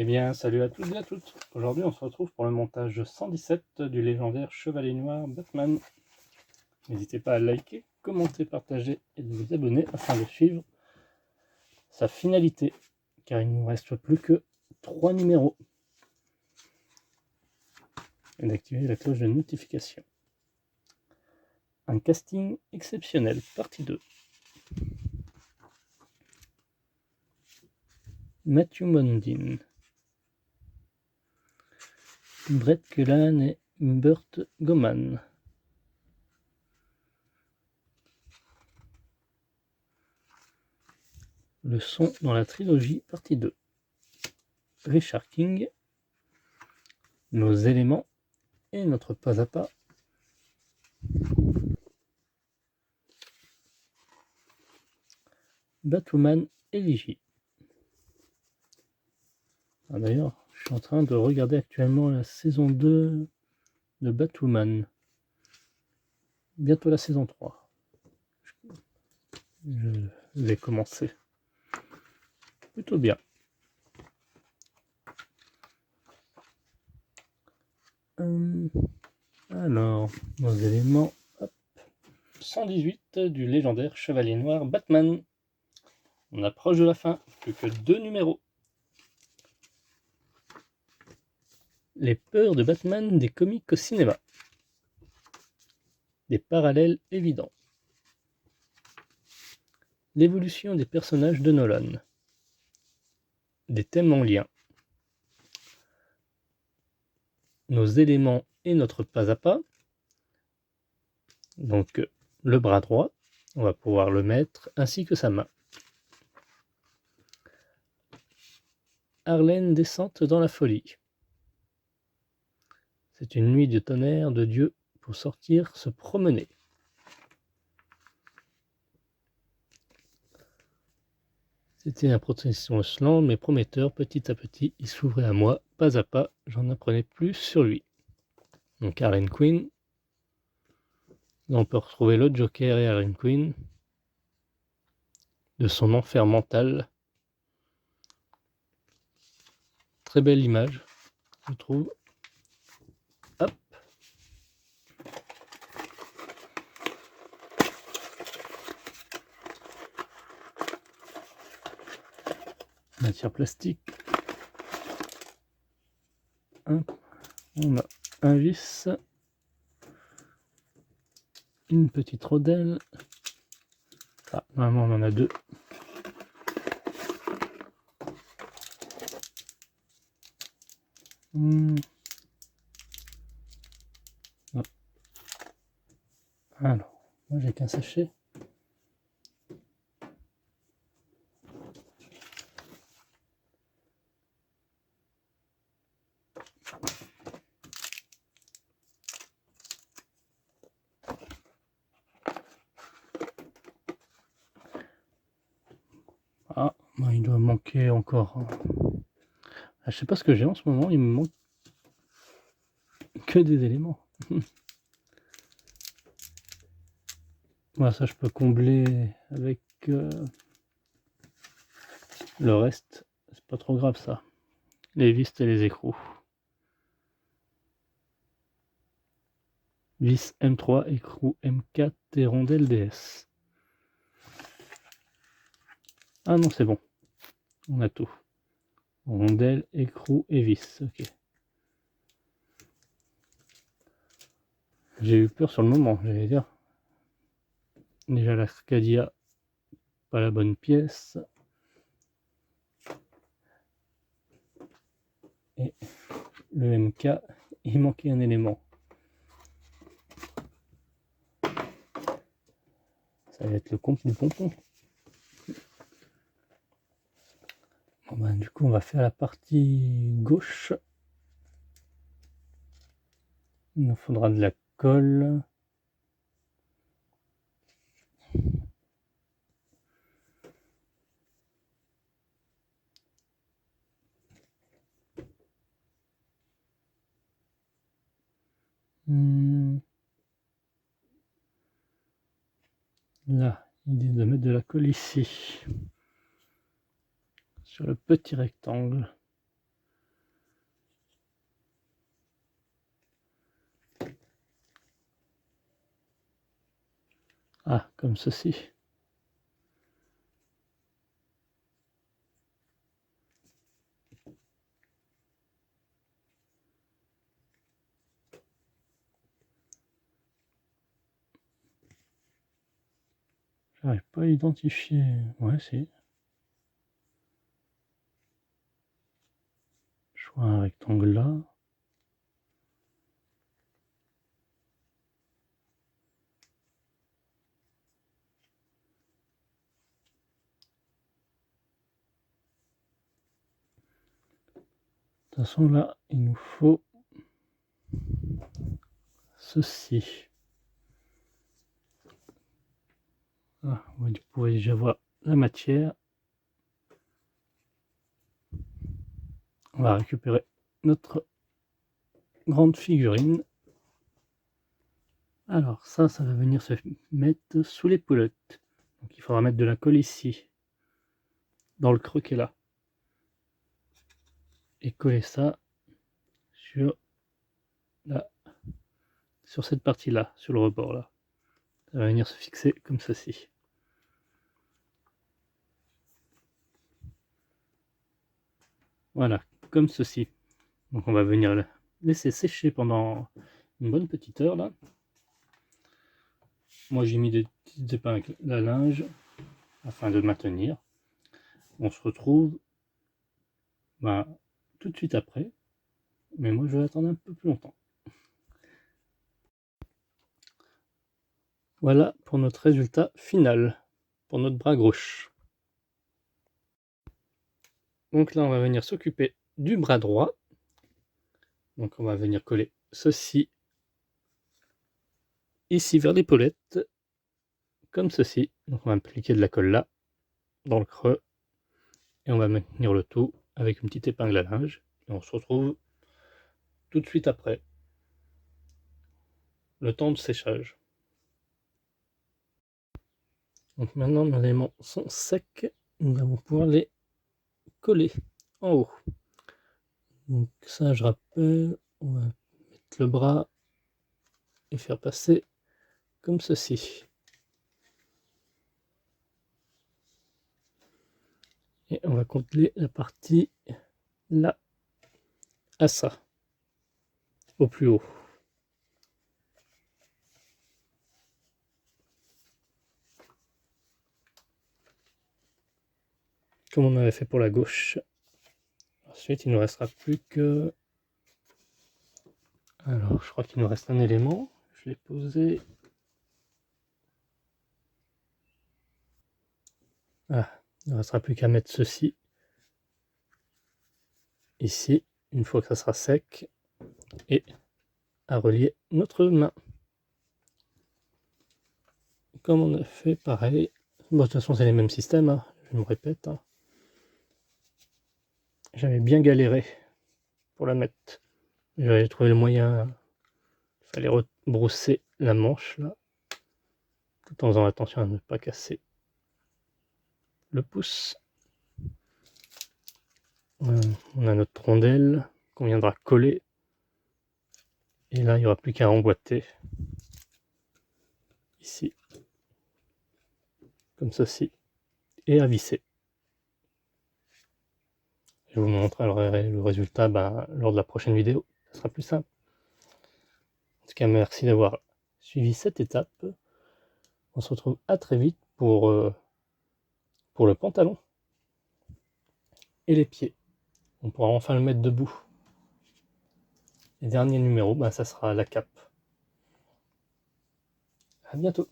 Eh bien, salut à tous et à toutes. Aujourd'hui, on se retrouve pour le montage 117 du légendaire Chevalier Noir Batman. N'hésitez pas à liker, commenter, partager et de vous abonner afin de suivre sa finalité, car il ne nous reste plus que 3 numéros. Et d'activer la cloche de notification. Un casting exceptionnel, partie 2. Matthew Modine, Brett Cullen et Burt Goman. Le son dans la trilogie, partie 2. Richard King, nos éléments et notre pas à pas. Batwoman Elegy. D'ailleurs, je suis en train de regarder actuellement la saison 2 de Batwoman. Bientôt la saison 3. Je vais commencer. Plutôt bien. Alors, nos éléments. Hop. 118 du légendaire Chevalier Noir Batman. On approche de la fin. Plus que 2 numéros. Les peurs de Batman des comics au cinéma. Des parallèles évidents. L'évolution des personnages de Nolan. Des thèmes en lien. Nos éléments et notre pas à pas. Donc le bras droit, on va pouvoir le mettre ainsi que sa main. Harlem descente dans la folie. C'est une nuit de tonnerre de Dieu pour sortir se promener. C'était un processus lent mais prometteur, petit à petit il s'ouvrait à moi, pas à pas, j'en apprenais plus sur lui. Donc Harley Quinn. Là on peut retrouver le Joker et Harley Quinn, de son enfer mental. Très belle image, je trouve. Hop. Matière plastique. On a un vis. Une petite rodelle. Ah, normalement on en a deux. Alors, moi j'ai qu'un sachet. Ah, bah, il doit manquer encore. Ah, je sais pas ce que j'ai en ce moment, il me manque que des éléments. Voilà, ça je peux combler avec le reste, c'est pas trop grave ça. Les vis et les écrous. Vis M3, écrou M4 et rondelle DS. Ah non, c'est bon. On a tout. Rondelle, écrou et vis. Ok. J'ai eu peur sur le moment, j'allais dire. Déjà l'Arcadia, pas la bonne pièce. Et le MK, il manquait un élément. Ça va être le compte du pompon. Bon ben, du coup, on va faire la partie gauche. Il nous faudra de la colle. Là, l'idée de mettre de la colle ici, sur le petit rectangle. Ah, comme ceci. J'arrive pas à identifier. Ouais, si. Je vois un rectangle là. De toute façon, là, il nous faut ceci. Ah, vous pouvez déjà voir la matière. On va récupérer notre grande figurine. Alors ça va venir se mettre sous les poulettes. Donc il faudra mettre de la colle ici, dans le creux qui est là. Et coller ça sur cette partie-là, sur le rebord là. Ça va venir se fixer comme ceci. Voilà, comme ceci. Donc on va venir laisser sécher pendant une bonne petite heure là. Moi j'ai mis des petites épingles à linge afin de maintenir. On se retrouve tout de suite après, mais moi je vais attendre un peu plus longtemps. Voilà pour notre résultat final, pour notre bras gauche. Donc là on va venir s'occuper du bras droit. Donc on va venir coller ceci ici vers l'épaulette, comme ceci. Donc on va appliquer de la colle là, dans le creux, et on va maintenir le tout avec une petite épingle à linge. Et on se retrouve tout de suite après, le temps de séchage. Donc maintenant nos éléments sont secs, nous allons pouvoir les coller en haut. Donc ça je rappelle, on va mettre le bras et faire passer comme ceci. Et on va coller la partie là à ça, au plus haut. Comme on avait fait pour la gauche. Ensuite, il ne nous restera plus que... Alors, je crois qu'il nous reste un élément. Je l'ai posé. Ah, il ne restera plus qu'à mettre ceci ici, une fois que ça sera sec, et à relier notre main. Comme on a fait pareil. Bon, de toute façon, c'est les mêmes systèmes, hein. Je me répète. Hein. J'avais bien galéré pour la mettre. J'avais trouvé le moyen. Il fallait rebrousser la manche là, tout en faisant attention à ne pas casser le pouce. On a notre rondelle qu'on viendra coller. Et là, il n'y aura plus qu'à emboîter. Ici. Comme ceci. Et à visser. Je vous montrerai le résultat lors de la prochaine vidéo. Ce sera plus simple. En tout cas, merci d'avoir suivi cette étape. On se retrouve à très vite pour le pantalon et les pieds. On pourra enfin le mettre debout. Et dernier numéro, ça sera la cape. À bientôt.